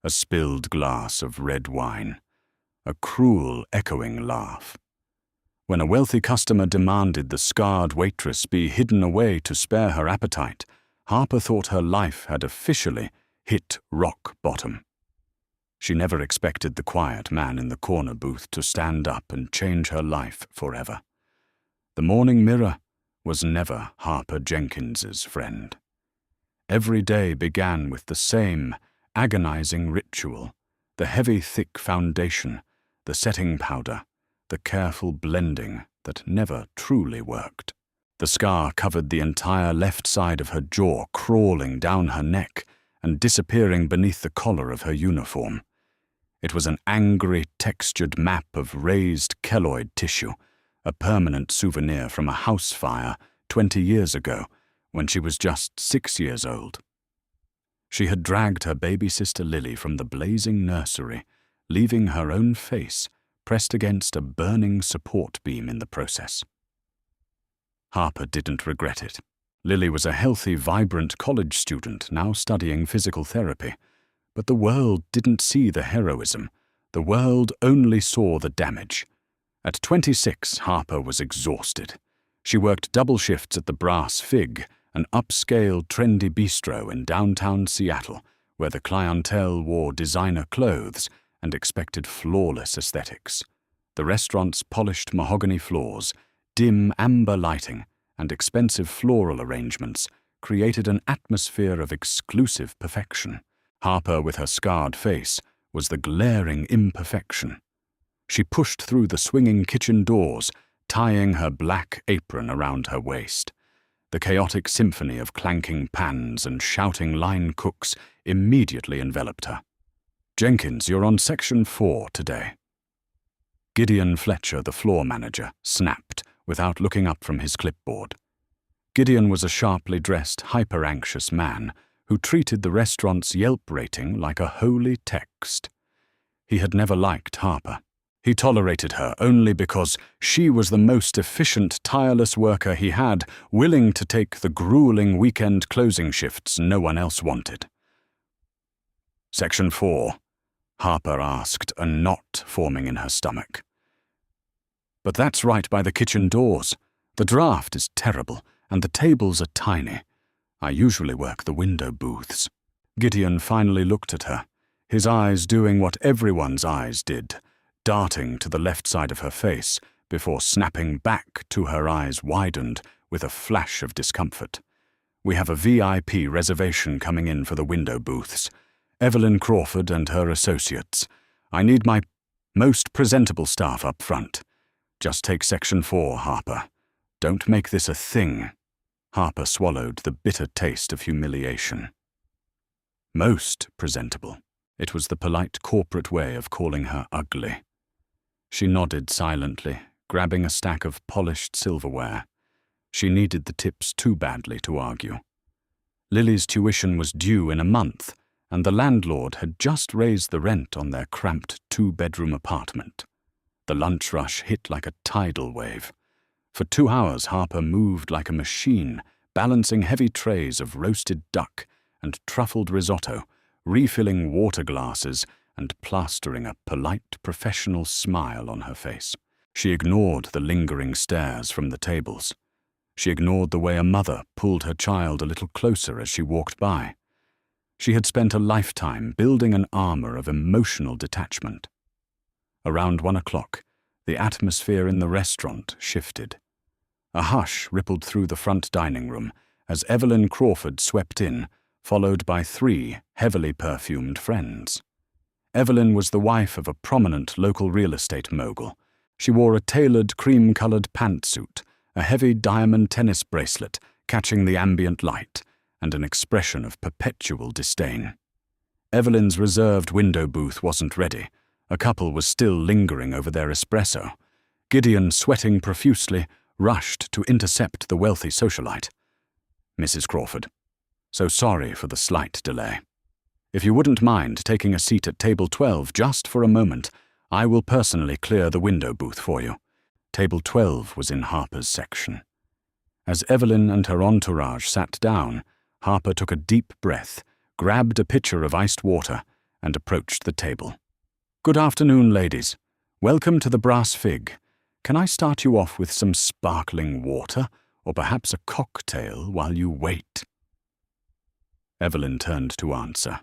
a spilled glass of red wine, a cruel, echoing laugh. When a wealthy customer demanded the scarred waitress be hidden away to spare her appetite, Harper thought her life had officially hit rock bottom. She never expected the quiet man in the corner booth to stand up and change her life forever. The morning mirror was never Harper Jenkins's friend. Every day began with the same agonizing ritual, the heavy, thick foundation, the setting powder, the careful blending that never truly worked. The scar covered the entire left side of her jaw, crawling down her neck and disappearing beneath the collar of her uniform. It was an angry, textured map of raised keloid tissue, a permanent souvenir from a house fire 20 years ago when she was just 6 years old. She had dragged her baby sister Lily from the blazing nursery, leaving her own face pressed against a burning support beam in the process. Harper didn't regret it. Lily was a healthy, vibrant college student now studying physical therapy. But the world didn't see the heroism. The world only saw the damage. At 26, Harper was exhausted. She worked double shifts at the Brass Fig, an upscale, trendy bistro in downtown Seattle, where the clientele wore designer clothes and expected flawless aesthetics. The restaurant's polished mahogany floors, dim amber lighting, and expensive floral arrangements created an atmosphere of exclusive perfection. Harper, with her scarred face, was the glaring imperfection. She pushed through the swinging kitchen doors, tying her black apron around her waist. The chaotic symphony of clanking pans and shouting line cooks immediately enveloped her. "Jenkins, you're on Section 4 today." Gideon Fletcher, the floor manager, snapped without looking up from his clipboard. Gideon was a sharply dressed, hyper-anxious man who treated the restaurant's Yelp rating like a holy text. He had never liked Harper. He tolerated her only because she was the most efficient, tireless worker he had, willing to take the grueling weekend closing shifts no one else wanted. "Section 4, Harper asked, a knot forming in her stomach. "But that's right by the kitchen doors. The draft is terrible, and the tables are tiny. I usually work the window booths." Gideon finally looked at her, his eyes doing what everyone's eyes did, darting to the left side of her face before snapping back to her eyes widened with a flash of discomfort. "We have a VIP reservation coming in for the window booths. Evelyn Crawford and her associates. I need my most presentable staff up front. Just take Section 4, Harper. Don't make this a thing." Harper swallowed the bitter taste of humiliation. Most presentable. It was the polite corporate way of calling her ugly. She nodded silently, grabbing a stack of polished silverware. She needed the tips too badly to argue. Lily's tuition was due in a month, and the landlord had just raised the rent on their cramped 2-bedroom apartment. The lunch rush hit like a tidal wave. For 2 hours, Harper moved like a machine, balancing heavy trays of roasted duck and truffled risotto, refilling water glasses and plastering a polite, professional smile on her face. She ignored the lingering stares from the tables. She ignored the way a mother pulled her child a little closer as she walked by. She had spent a lifetime building an armor of emotional detachment. Around 1 o'clock, the atmosphere in the restaurant shifted. A hush rippled through the front dining room as Evelyn Crawford swept in, followed by 3 heavily perfumed friends. Evelyn was the wife of a prominent local real estate mogul. She wore a tailored cream-colored pantsuit, a heavy diamond tennis bracelet catching the ambient light, and an expression of perpetual disdain. Evelyn's reserved window booth wasn't ready. A couple was still lingering over their espresso. Gideon, sweating profusely, rushed to intercept the wealthy socialite. "Mrs. Crawford, so sorry for the slight delay. If you wouldn't mind taking a seat at table 12 just for a moment, I will personally clear the window booth for you." Table 12 was in Harper's section. As Evelyn and her entourage sat down, Harper took a deep breath, grabbed a pitcher of iced water, and approached the table. "Good afternoon, ladies. Welcome to the Brass Fig. Can I start you off with some sparkling water, or perhaps a cocktail while you wait?" Evelyn turned to answer,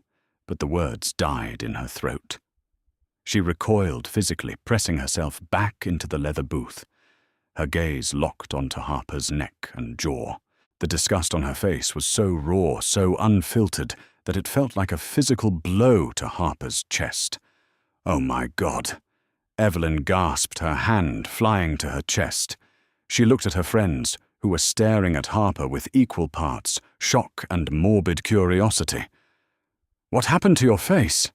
but the words died in her throat. She recoiled physically, pressing herself back into the leather booth. Her gaze locked onto Harper's neck and jaw. The disgust on her face was so raw, so unfiltered, that it felt like a physical blow to Harper's chest. "Oh my God!" Evelyn gasped, her hand flying to her chest. She looked at her friends, who were staring at Harper with equal parts shock and morbid curiosity. "What happened to your face?"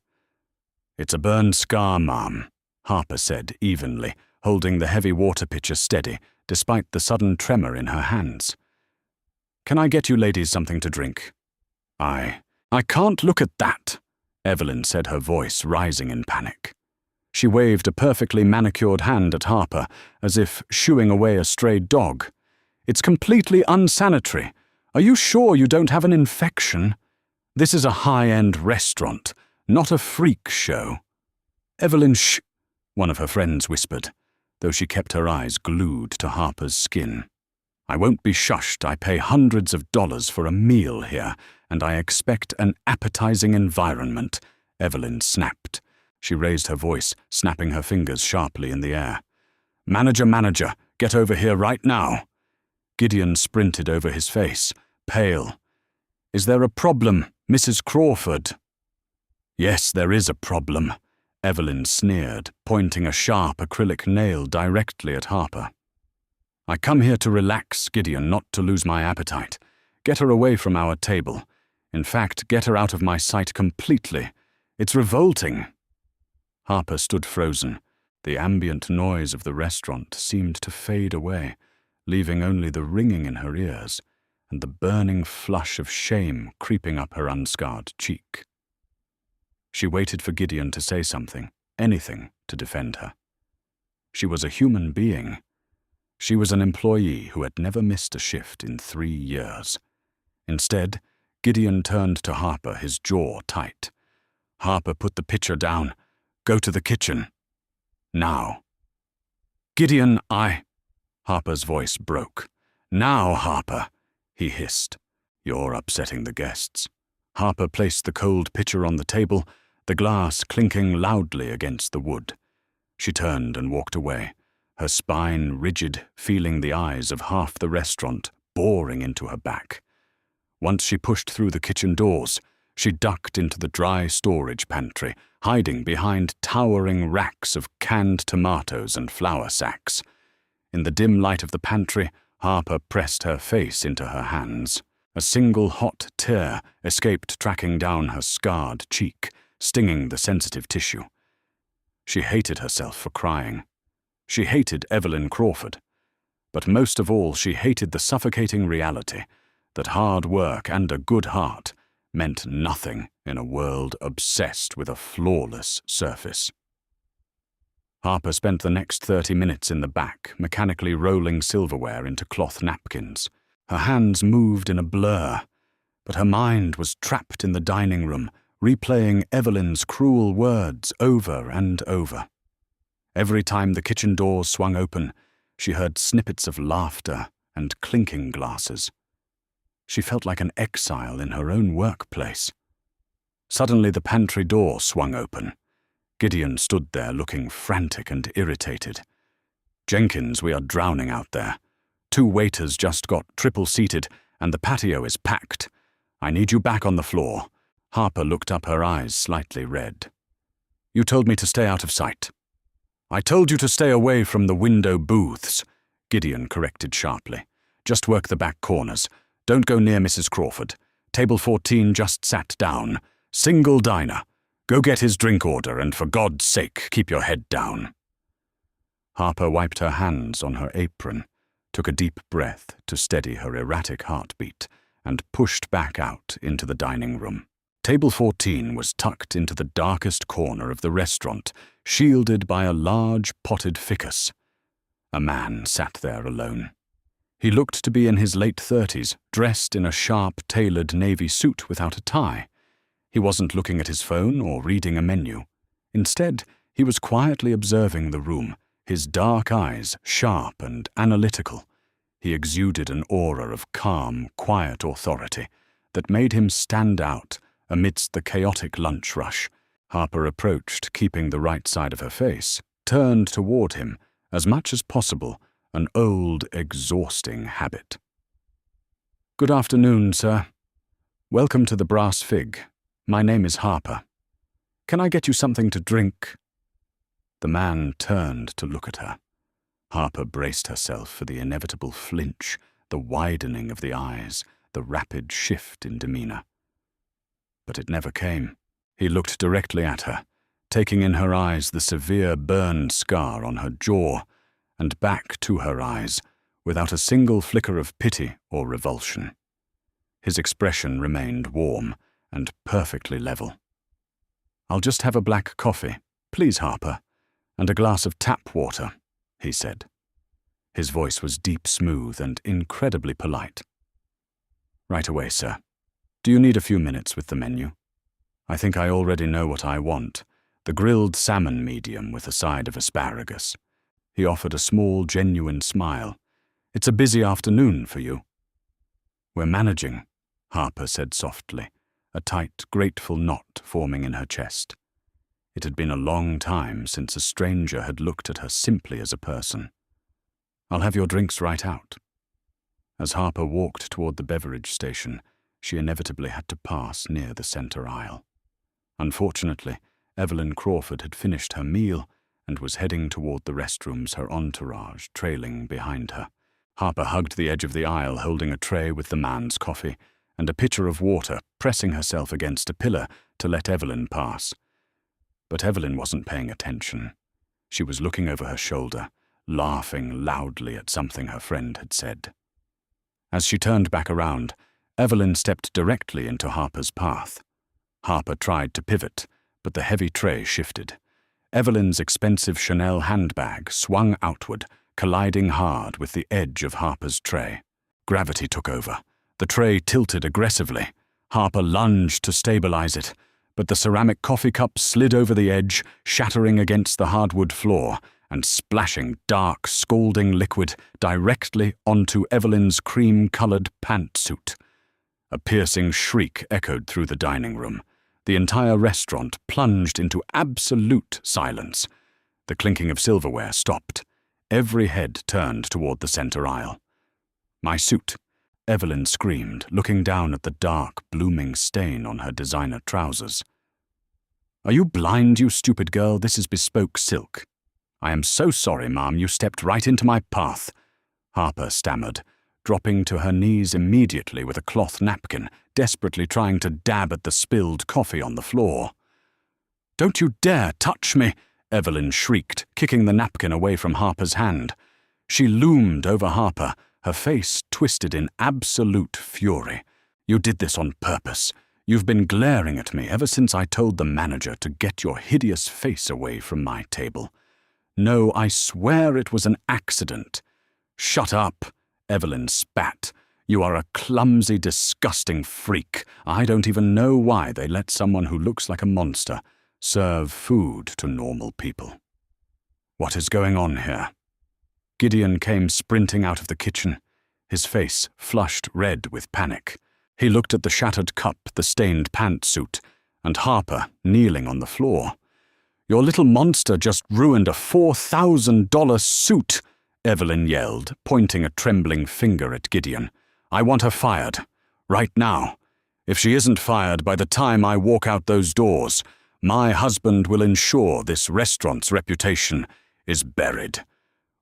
"It's a burn scar, ma'am," Harper said evenly, holding the heavy water pitcher steady, despite the sudden tremor in her hands. "Can I get you ladies something to drink?" I can't look at that," Evelyn said, her voice rising in panic. She waved a perfectly manicured hand at Harper, as if shooing away a stray dog. "It's completely unsanitary. Are you sure you don't have an infection? This is a high-end restaurant, not a freak show." "Evelyn, shh," one of her friends whispered, though she kept her eyes glued to Harper's skin. "I won't be shushed. I pay hundreds of dollars for a meal here, and I expect an appetizing environment," Evelyn snapped. She raised her voice, snapping her fingers sharply in the air. Manager, get over here right now." Gideon sprinted over his face, pale. "Is there a problem, Mrs. Crawford?" "Yes, there is a problem," Evelyn sneered, pointing a sharp acrylic nail directly at Harper. "I come here to relax, Gideon, not to lose my appetite. Get her away from our table. In fact, get her out of my sight completely. It's revolting." Harper stood frozen. The ambient noise of the restaurant seemed to fade away, leaving only the ringing in her ears and the burning flush of shame creeping up her unscarred cheek. She waited for Gideon to say something, anything to defend her. She was a human being. She was an employee who had never missed a shift in 3 years. Instead, Gideon turned to Harper, his jaw tight. "Harper, put the pitcher down. Go to the kitchen. Now." "Gideon, Harper's voice broke. "Now, Harper," he hissed. "You're upsetting the guests." Harper placed the cold pitcher on the table, the glass clinking loudly against the wood. She turned and walked away, her spine rigid, feeling the eyes of half the restaurant boring into her back. Once she pushed through the kitchen doors, she ducked into the dry storage pantry, hiding behind towering racks of canned tomatoes and flour sacks. In the dim light of the pantry, Harper pressed her face into her hands. A single hot tear escaped, tracking down her scarred cheek, stinging the sensitive tissue. She hated herself for crying. She hated Evelyn Crawford. But most of all, she hated the suffocating reality that hard work and a good heart meant nothing in a world obsessed with a flawless surface. Harper spent the next 30 minutes in the back, mechanically rolling silverware into cloth napkins. Her hands moved in a blur, but her mind was trapped in the dining room, replaying Evelyn's cruel words over and over. Every time the kitchen doors swung open, she heard snippets of laughter and clinking glasses. She felt like an exile in her own workplace. Suddenly the pantry door swung open. Gideon stood there looking frantic and irritated. "Jenkins, we are drowning out there. 2 waiters just got triple-seated, and the patio is packed. I need you back on the floor." Harper looked up, her eyes slightly red. "You told me to stay out of sight." "I told you to stay away from the window booths," Gideon corrected sharply. "Just work the back corners. Don't go near Mrs. Crawford. Table 14 just sat down. Single diner. Go get his drink order, and for God's sake, keep your head down." Harper wiped her hands on her apron, took a deep breath to steady her erratic heartbeat, and pushed back out into the dining room. Table 14 was tucked into the darkest corner of the restaurant, shielded by a large potted ficus. A man sat there alone. He looked to be in his late 30s, dressed in a sharp, tailored navy suit without a tie. He wasn't looking at his phone or reading a menu. Instead, he was quietly observing the room, his dark eyes sharp and analytical. He exuded an aura of calm, quiet authority that made him stand out amidst the chaotic lunch rush. Harper approached, keeping the right side of her face, turned toward him, as much as possible, an old, exhausting habit. "Good afternoon, sir. Welcome to the Brass Fig. My name is Harper. Can I get you something to drink?" The man turned to look at her. Harper braced herself for the inevitable flinch, the widening of the eyes, the rapid shift in demeanor. But it never came. He looked directly at her, taking in her eyes the severe burn scar on her jaw, and back to her eyes, without a single flicker of pity or revulsion. His expression remained warm and perfectly level. "I'll just have a black coffee, please, Harper, and a glass of tap water," he said. His voice was deep, smooth, and incredibly polite. "Right away, sir. Do you need a few minutes with the menu? I think I already know what I want. The grilled salmon medium with a side of asparagus." He offered a small, genuine smile. "It's a busy afternoon for you." "We're managing," Harper said softly, a tight, grateful knot forming in her chest. It had been a long time since a stranger had looked at her simply as a person. "I'll have your drinks right out." As Harper walked toward the beverage station, she inevitably had to pass near the center aisle. Unfortunately, Evelyn Crawford had finished her meal and was heading toward the restrooms, her entourage trailing behind her. Harper hugged the edge of the aisle, holding a tray with the man's coffee and a pitcher of water, pressing herself against a pillar to let Evelyn pass. But Evelyn wasn't paying attention. She was looking over her shoulder, laughing loudly at something her friend had said. As she turned back around, Evelyn stepped directly into Harper's path. Harper tried to pivot, but the heavy tray shifted. Evelyn's expensive Chanel handbag swung outward, colliding hard with the edge of Harper's tray. Gravity took over. The tray tilted aggressively. Harper lunged to stabilize it, but the ceramic coffee cup slid over the edge, shattering against the hardwood floor and splashing dark, scalding liquid directly onto Evelyn's cream-colored pantsuit. A piercing shriek echoed through the dining room. The entire restaurant plunged into absolute silence. The clinking of silverware stopped. Every head turned toward the center aisle. "My suit," Evelyn screamed, looking down at the dark, blooming stain on her designer trousers. "Are you blind, you stupid girl? This is bespoke silk." "I am so sorry, ma'am, you stepped right into my path," Harper stammered, dropping to her knees immediately with a cloth napkin, desperately trying to dab at the spilled coffee on the floor. "Don't you dare touch me!" Evelyn shrieked, kicking the napkin away from Harper's hand. She loomed over Harper, her face twisted in absolute fury. "You did this on purpose. You've been glaring at me ever since I told the manager to get your hideous face away from my table. No, I swear it was an accident." "Shut up," Evelyn spat. "You are a clumsy, disgusting freak. I don't even know why they let someone who looks like a monster serve food to normal people." "What is going on here?" Gideon came sprinting out of the kitchen, his face flushed red with panic. He looked at the shattered cup, the stained pantsuit, and Harper kneeling on the floor. "Your little monster just ruined a $4,000 suit," Evelyn yelled, pointing a trembling finger at Gideon. "I want her fired. Right now. If she isn't fired by the time I walk out those doors, my husband will ensure this restaurant's reputation is buried.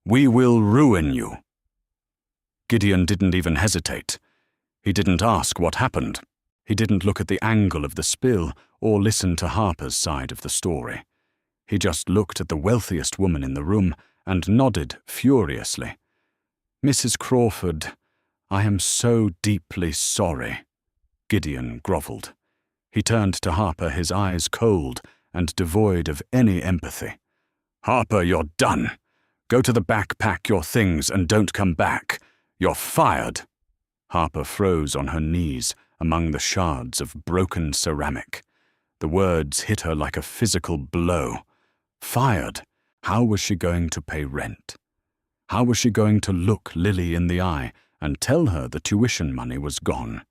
We will ruin you." Gideon didn't even hesitate. He didn't ask what happened. He didn't look at the angle of the spill or listen to Harper's side of the story. He just looked at the wealthiest woman in the room and nodded furiously. "Mrs. Crawford, I am so deeply sorry." Gideon groveled. He turned to Harper, his eyes cold and devoid of any empathy. "Harper, you're done. Go to the back, pack your things, and don't come back. You're fired." Harper froze on her knees among the shards of broken ceramic. The words hit her like a physical blow. Fired? How was she going to pay rent? How was she going to look Lily in the eye and tell her the tuition money was gone?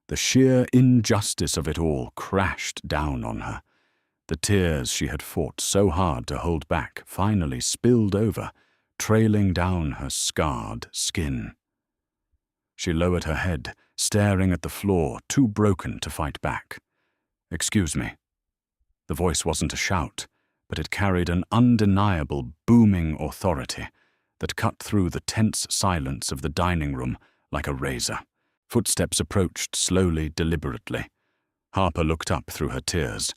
The sheer injustice of it all crashed down on her. The tears she had fought so hard to hold back finally spilled over, trailing down her scarred skin. She lowered her head, staring at the floor, too broken to fight back. "Excuse me." The voice wasn't a shout, but it carried an undeniable, booming authority that cut through the tense silence of the dining room like a razor. Footsteps approached slowly, deliberately. Harper looked up through her tears.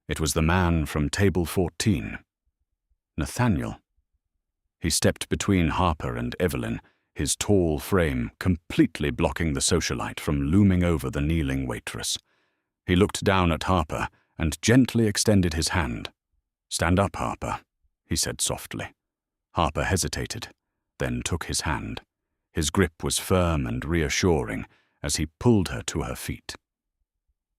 It was the man from table 14. Nathaniel. He stepped between Harper and Evelyn, his tall frame completely blocking the socialite from looming over the kneeling waitress. He looked down at Harper and gently extended his hand. "Stand up, Harper," he said softly. Harper hesitated, then took his hand. His grip was firm and reassuring as he pulled her to her feet.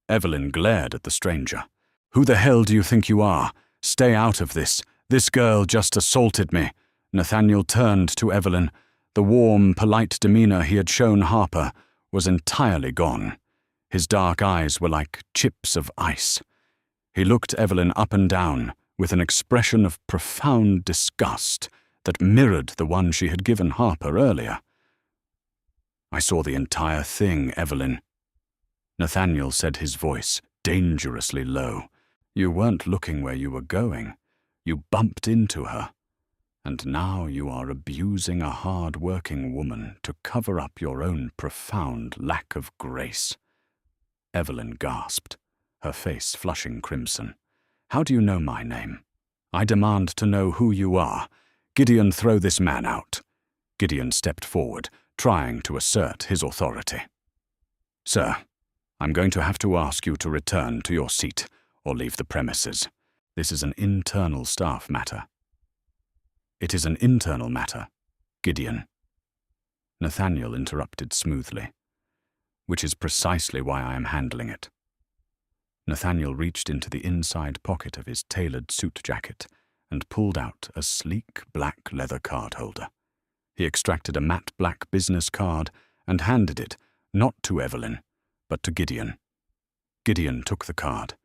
Evelyn glared at the stranger. "Who the hell do you think you are? Stay out of this. This girl just assaulted me." Nathaniel turned to Evelyn. The warm, polite demeanor he had shown Harper was entirely gone. His dark eyes were like chips of ice. He looked Evelyn up and down with an expression of profound disgust that mirrored the one she had given Harper earlier. "I saw the entire thing, Evelyn," Nathaniel said, his voice dangerously low. "You weren't looking where you were going. You bumped into her. And now you are abusing a hard-working woman to cover up your own profound lack of grace." Evelyn gasped, her face flushing crimson. "How do you know my name? I demand to know who you are. Gideon, throw this man out." Gideon stepped forward, trying to assert his authority. "Sir, I'm going to have to ask you to return to your seat or leave the premises. This is an internal staff matter." "It is an internal matter, Gideon," Nathaniel interrupted smoothly. "Which is precisely why I am handling it." Nathaniel reached into the inside pocket of his tailored suit jacket and pulled out a sleek black leather card holder. He extracted a matte black business card and handed it, not to Evelyn, but to Gideon. Gideon took the card.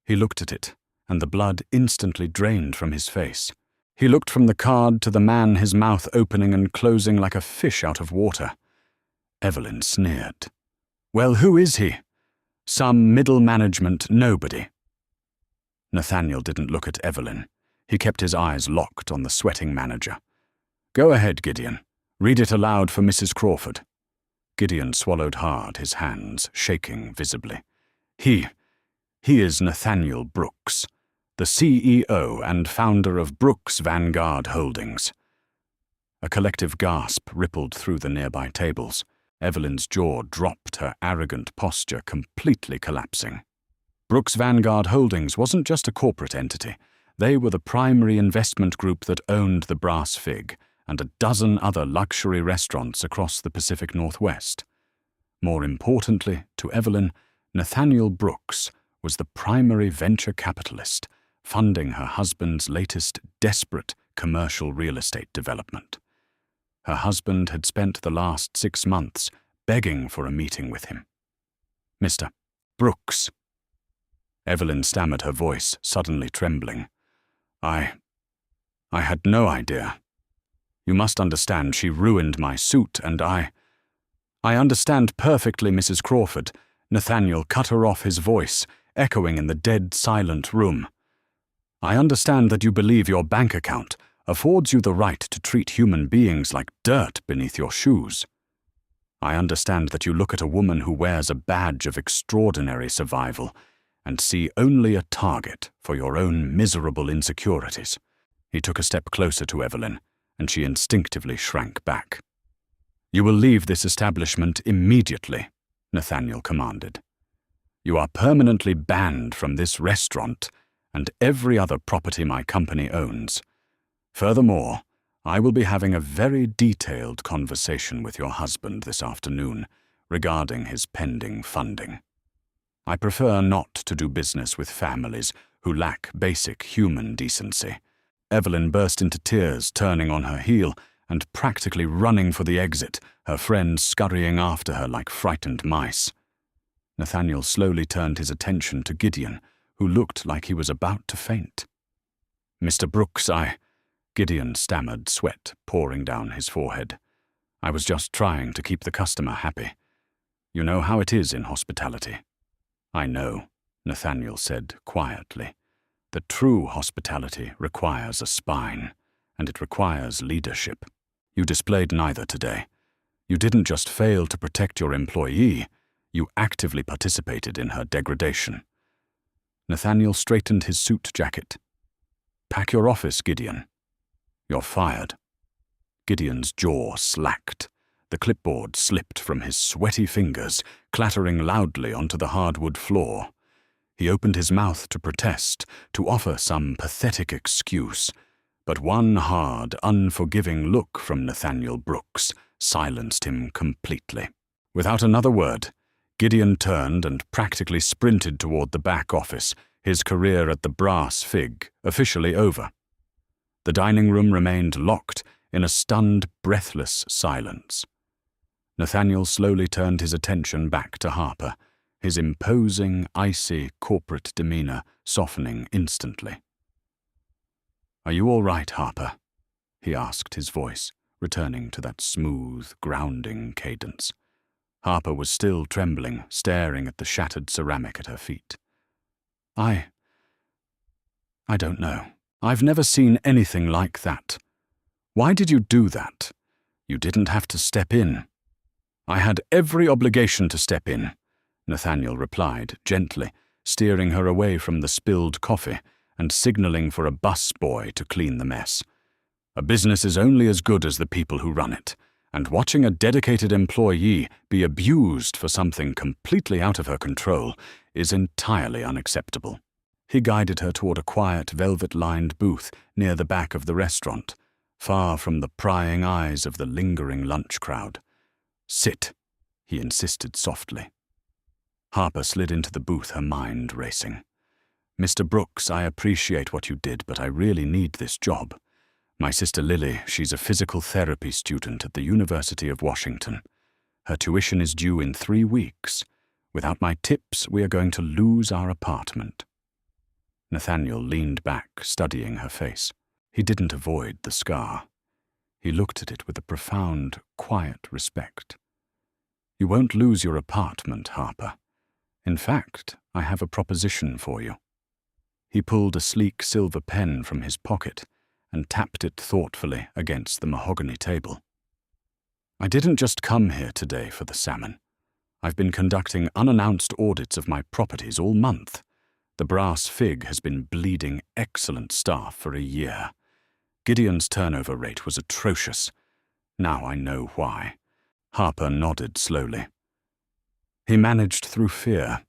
He looked at it, and the blood instantly drained from his face. He looked from the card to the man, his mouth opening and closing like a fish out of water. Evelyn sneered. "Well, who is he? Some middle management nobody." Nathaniel didn't look at Evelyn. He kept his eyes locked on the sweating manager. "Go ahead, Gideon. Read it aloud for Mrs. Crawford." Gideon swallowed hard, his hands shaking visibly. He is Nathaniel Brooks, the CEO and founder of Brooks Vanguard Holdings." A collective gasp rippled through the nearby tables. Evelyn's jaw dropped, her arrogant posture completely collapsing. Brooks Vanguard Holdings wasn't just a corporate entity. They were the primary investment group that owned the Brass Fig and a dozen other luxury restaurants across the Pacific Northwest. More importantly, to Evelyn, Nathaniel Brooks was the primary venture capitalist, funding her husband's latest desperate commercial real estate development. Her husband had spent the last 6 months begging for a meeting with him. "Mr. Brooks." Evelyn stammered, her voice suddenly trembling. I had no idea. You must understand she ruined my suit, and I understand perfectly, Mrs. Crawford." Nathaniel cut her off, his voice echoing in the dead, silent room. "I understand that you believe your bank account affords you the right to treat human beings like dirt beneath your shoes. I understand that you look at a woman who wears a badge of extraordinary survival and see only a target for your own miserable insecurities." He took a step closer to Evelyn, and she instinctively shrank back. "You will leave this establishment immediately," Nathaniel commanded. "You are permanently banned from this restaurant and every other property my company owns. Furthermore, I will be having a very detailed conversation with your husband this afternoon regarding his pending funding." I prefer not to do business with families who lack basic human decency. Evelyn burst into tears, turning on her heel and practically running for the exit, her friends scurrying after her like frightened mice. Nathaniel slowly turned his attention to Gideon, who looked like he was about to faint. "Mr. Brooks, Gideon stammered, sweat pouring down his forehead. "I was just trying to keep the customer happy. You know how it is in hospitality." "I know," Nathaniel said quietly. "The true hospitality requires a spine, and it requires leadership. You displayed neither today. You didn't just fail to protect your employee, you actively participated in her degradation." Nathaniel straightened his suit jacket. "Pack your office, Gideon. You're fired." Gideon's jaw slacked. The clipboard slipped from his sweaty fingers, clattering loudly onto the hardwood floor. He opened his mouth to protest, to offer some pathetic excuse, but one hard, unforgiving look from Nathaniel Brooks silenced him completely. Without another word, Gideon turned and practically sprinted toward the back office, his career at the Brass Fig officially over. The dining room remained locked in a stunned, breathless silence. Nathaniel slowly turned his attention back to Harper, his imposing, icy corporate demeanor softening instantly. "Are you all right, Harper?" he asked, his voice returning to that smooth, grounding cadence. Harper was still trembling, staring at the shattered ceramic at her feet. I don't know. I've never seen anything like that. Why did you do that? You didn't have to step in." "I had every obligation to step in," Nathaniel replied gently, steering her away from the spilled coffee and signaling for a busboy to clean the mess. "A business is only as good as the people who run it, and watching a dedicated employee be abused for something completely out of her control is entirely unacceptable." He guided her toward a quiet, velvet-lined booth near the back of the restaurant, far from the prying eyes of the lingering lunch crowd. "Sit," he insisted softly. Harper slid into the booth, her mind racing. "Mr. Brooks, I appreciate what you did, but I really need this job. My sister Lily, she's a physical therapy student at the University of Washington. Her tuition is due in 3 weeks. Without my tips, we are going to lose our apartment." Nathaniel leaned back, studying her face. He didn't avoid the scar. He looked at it with a profound, quiet respect. "You won't lose your apartment, Harper. In fact, I have a proposition for you." He pulled a sleek silver pen from his pocket and tapped it thoughtfully against the mahogany table. "I didn't just come here today for the salmon. I've been conducting unannounced audits of my properties all month. The Brass Fig has been bleeding excellent staff for a year. Gideon's turnover rate was atrocious. Now I know why." Harper nodded slowly. "He managed through fear.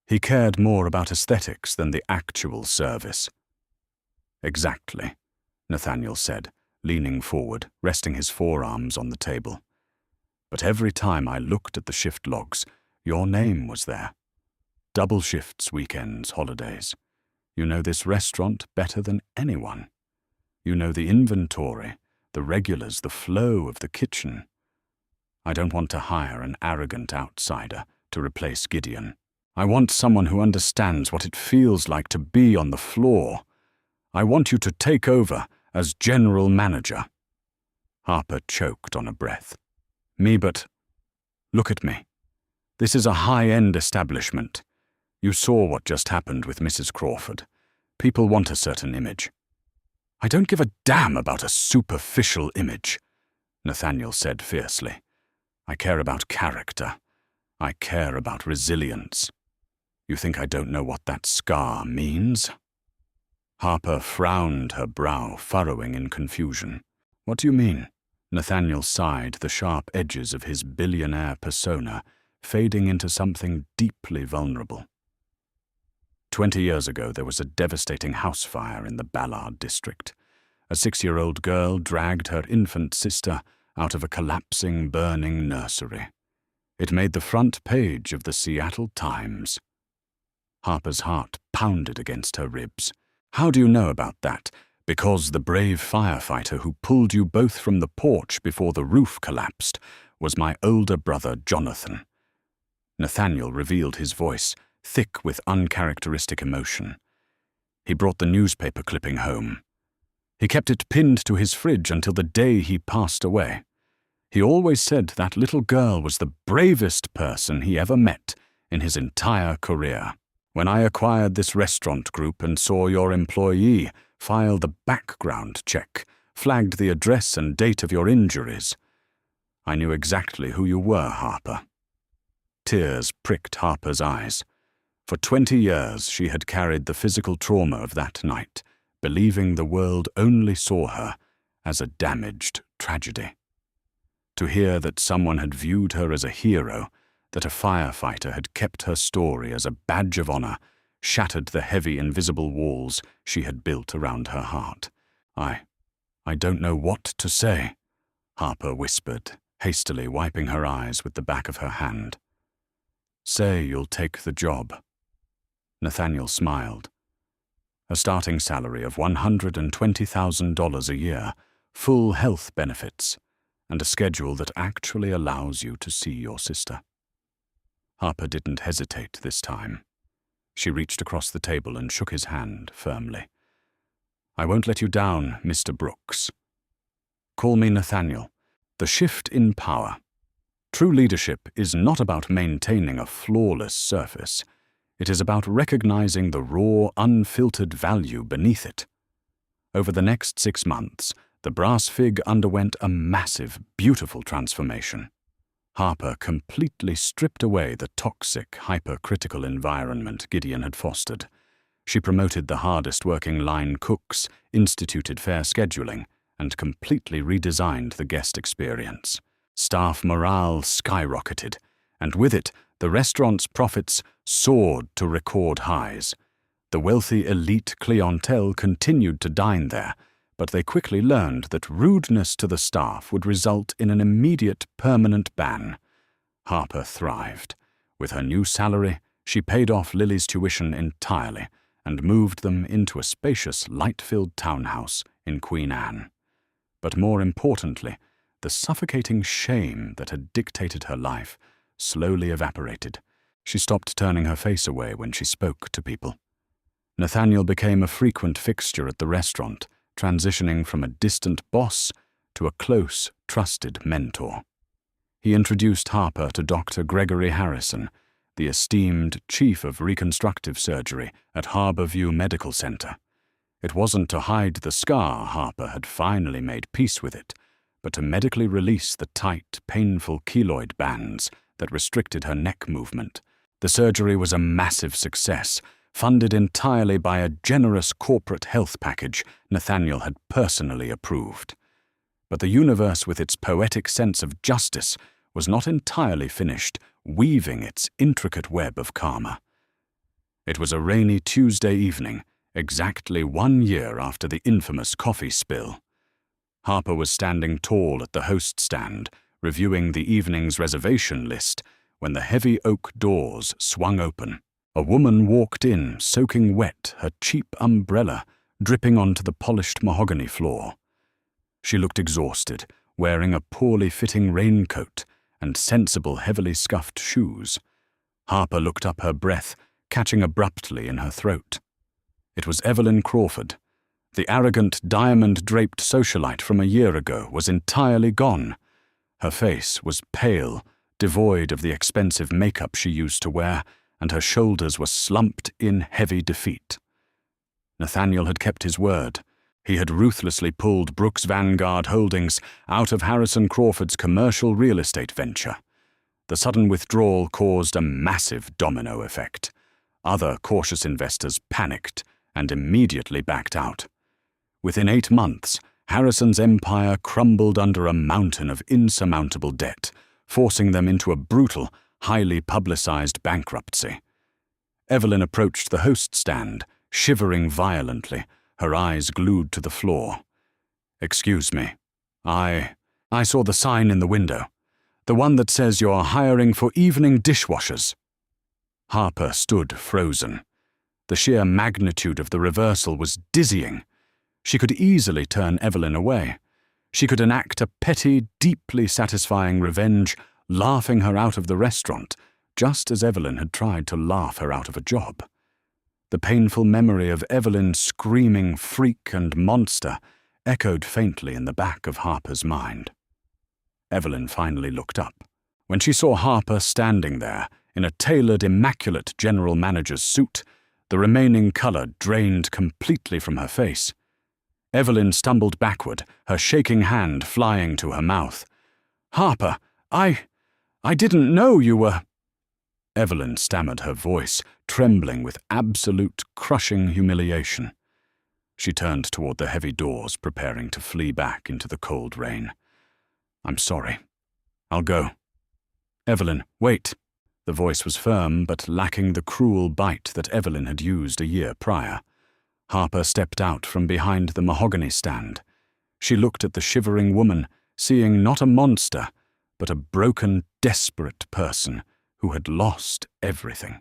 He cared more about aesthetics than the actual service." "Exactly," Nathaniel said, leaning forward, resting his forearms on the table. "But every time I looked at the shift logs, your name was there. Double shifts, weekends, holidays. You know this restaurant better than anyone. You know the inventory, the regulars, the flow of the kitchen. I don't want to hire an arrogant outsider to replace Gideon. I want someone who understands what it feels like to be on the floor. I want you to take over as general manager." Harper choked on a breath. "Me, but look at me. This is a high-end establishment. You saw what just happened with Mrs. Crawford. People want a certain image." "I don't give a damn about a superficial image," Nathaniel said fiercely. "I care about character. I care about resilience. You think I don't know what that scar means?" Harper frowned, her brow furrowing in confusion. "What do you mean?" Nathaniel sighed, the sharp edges of his billionaire persona fading into something deeply vulnerable. 20 years ago, there was a devastating house fire in the Ballard district. A 6-year-old girl dragged her infant sister out of a collapsing, burning nursery. It made the front page of the Seattle Times. Harper's heart pounded against her ribs. "How do you know about that?" "Because the brave firefighter who pulled you both from the porch before the roof collapsed was my older brother, Jonathan." Nathaniel revealed his voice, thick with uncharacteristic emotion. "He brought the newspaper clipping home. He kept it pinned to his fridge until the day he passed away. He always said that little girl was the bravest person he ever met in his entire career. When I acquired this restaurant group and saw your employee file the background check, flagged the address and date of your injuries, I knew exactly who you were, Harper." Tears pricked Harper's eyes. For 20 years she had carried the physical trauma of that night, believing the world only saw her as a damaged tragedy. To hear that someone had viewed her as a hero, that a firefighter had kept her story as a badge of honor, shattered the heavy invisible walls she had built around her heart. I don't know what to say," Harper whispered, hastily wiping her eyes with the back of her hand. "Say you'll take the job." Nathaniel smiled. "A starting salary of $120,000 a year, full health benefits, and a schedule that actually allows you to see your sister." Harper didn't hesitate this time. She reached across the table and shook his hand firmly. "I won't let you down, Mr. Brooks. Call me Nathaniel. The shift in power. True leadership is not about maintaining a flawless surface. It is about recognizing the raw, unfiltered value beneath it." Over the next 6 months, the brass fig underwent a massive, beautiful transformation. Harper completely stripped away the toxic, hypercritical environment Gideon had fostered. She promoted the hardest-working line cooks, instituted fair scheduling, and completely redesigned the guest experience. Staff morale skyrocketed, and with it, the restaurant's profits soared to record highs. The wealthy elite clientele continued to dine there, but they quickly learned that rudeness to the staff would result in an immediate, permanent ban. Harper thrived. With her new salary, she paid off Lily's tuition entirely and moved them into a spacious, light-filled townhouse in Queen Anne. But more importantly, the suffocating shame that had dictated her life slowly evaporated. She stopped turning her face away when she spoke to people. Nathaniel became a frequent fixture at the restaurant, transitioning from a distant boss to a close, trusted mentor. He introduced Harper to Dr. Gregory Harrison, the esteemed chief of reconstructive surgery at Harborview Medical Center. It wasn't to hide the scar Harper had finally made peace with it, but to medically release the tight, painful keloid bands that restricted her neck movement. The surgery was a massive success, funded entirely by a generous corporate health package Nathaniel had personally approved. But the universe, with its poetic sense of justice, was not entirely finished weaving its intricate web of karma. It was a rainy Tuesday evening, exactly 1 year after the infamous coffee spill. Harper was standing tall at the host stand, reviewing the evening's reservation list, when the heavy oak doors swung open. A woman walked in, soaking wet, her cheap umbrella dripping onto the polished mahogany floor. She looked exhausted, wearing a poorly fitting raincoat and sensible, heavily scuffed shoes. Harper looked up, her breath catching abruptly in her throat. It was Evelyn Crawford. The arrogant, diamond-draped socialite from a year ago was entirely gone. Her face was pale, devoid of the expensive makeup she used to wear, and her shoulders were slumped in heavy defeat. Nathaniel had kept his word. He had ruthlessly pulled Brooks Vanguard Holdings out of Harrison Crawford's commercial real estate venture. The sudden withdrawal caused a massive domino effect. Other cautious investors panicked and immediately backed out. Within 8 months, Harrison's empire crumbled under a mountain of insurmountable debt, forcing them into a brutal, highly publicized bankruptcy. Evelyn approached the host stand, shivering violently, her eyes glued to the floor. "Excuse me. I saw the sign in the window. The one that says you're hiring for evening dishwashers." Harper stood frozen. The sheer magnitude of the reversal was dizzying. She could easily turn Evelyn away. She could enact a petty, deeply satisfying revenge, laughing her out of the restaurant, just as Evelyn had tried to laugh her out of a job. The painful memory of Evelyn screaming freak and monster echoed faintly in the back of Harper's mind. Evelyn finally looked up. When she saw Harper standing there, in a tailored, immaculate general manager's suit, the remaining color drained completely from her face. Evelyn stumbled backward, her shaking hand flying to her mouth. "Harper, I didn't know you were—" Evelyn stammered, her voice trembling with absolute, crushing humiliation. She turned toward the heavy doors, preparing to flee back into the cold rain. "I'm sorry. I'll go." "Evelyn, wait." The voice was firm, but lacking the cruel bite that Evelyn had used a year prior. Harper stepped out from behind the mahogany stand. She looked at the shivering woman, seeing not a monster, but a broken, desperate person who had lost everything.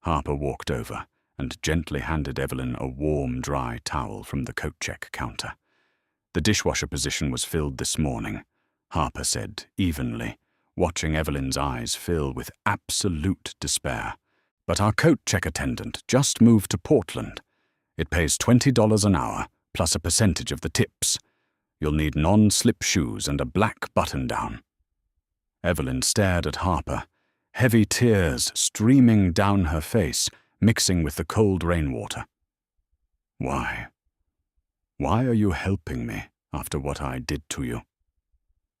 Harper walked over and gently handed Evelyn a warm, dry towel from the coat check counter. "The dishwasher position was filled this morning," Harper said evenly, watching Evelyn's eyes fill with absolute despair. "But our coat check attendant just moved to Portland. It pays $20 an hour, plus a percentage of the tips. You'll need non-slip shoes and a black button-down." Evelyn stared at Harper, heavy tears streaming down her face, mixing with the cold rainwater. "Why? Why are you helping me after what I did to you?"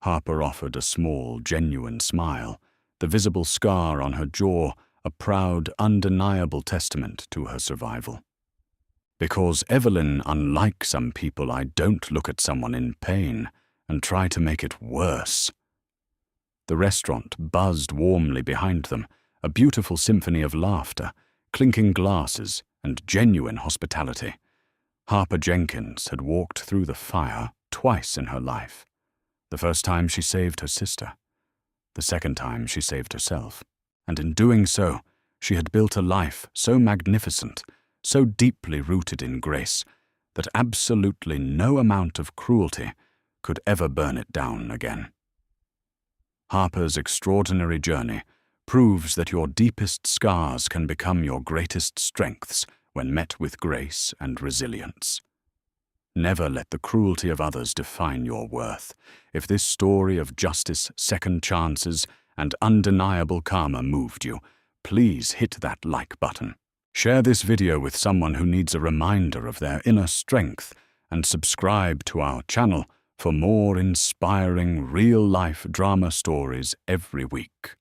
Harper offered a small, genuine smile, the visible scar on her jaw a proud, undeniable testament to her survival. "Because, Evelyn, unlike some people, I don't look at someone in pain and try to make it worse." The restaurant buzzed warmly behind them, a beautiful symphony of laughter, clinking glasses, and genuine hospitality. Harper Jenkins had walked through the fire twice in her life. The first time she saved her sister. The second time she saved herself. And in doing so, she had built a life so magnificent, so deeply rooted in grace, that absolutely no amount of cruelty could ever burn it down again. Harper's extraordinary journey proves that your deepest scars can become your greatest strengths when met with grace and resilience. Never let the cruelty of others define your worth. If this story of justice, second chances, and undeniable karma moved you, please hit that like button. Share this video with someone who needs a reminder of their inner strength, and subscribe to our channel for more inspiring real-life drama stories every week.